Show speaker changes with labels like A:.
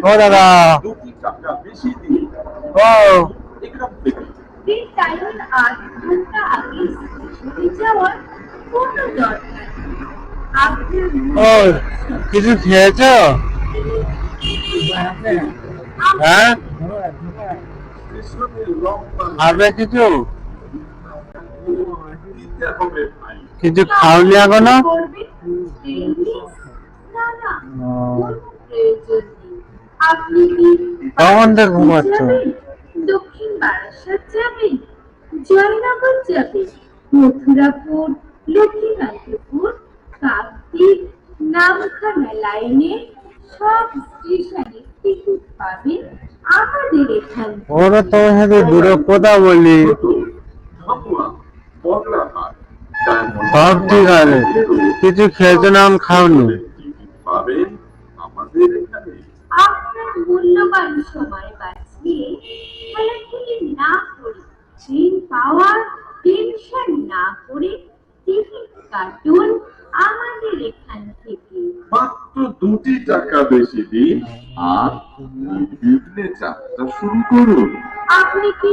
A: ও দাদা, ও
B: এই টাইমের ৮ ঘন্টা আগে স্টেশনে যাওয়ার কোনো দরকার নেই। আপনার
A: ও কিছু খেয়েছো? হ্যাঁ, খাবে কিছু? কিছু খাওনি এখনো?
B: না না, কোনো প্রয়োজন নেই। আপনি কি
A: কখন থেকে ঘুমাচ্ছ?
B: যাবেন? দক্ষিণ বারাসাত যাবেন, জয়নগর যাবেন, মথুরাপুর, লক্ষ্মীকান্তপুর, কাকদ্বীপ, নামখানা লাইনে সব স্টেশনে টিকিট পাবেন আমাদের এখান থেকে।
A: ওরা তোমার সাথে দূরে কথা বলি, সব ঠিক আছে। কিছু খেয়েছো না খাওনি?
B: আপনার মূল্যবান সময় বাঁচিয়ে খেলাখেলি না করে, ট্রেন পাওয়ার টেনশন না করে টিকিট কাটুন আমাদের এখান থেকে।
C: মাত্র 2টি টাকা বেশি দিন আর নির্বিঘ্নে যাত্রা শুরু করুন।
B: আপনি কি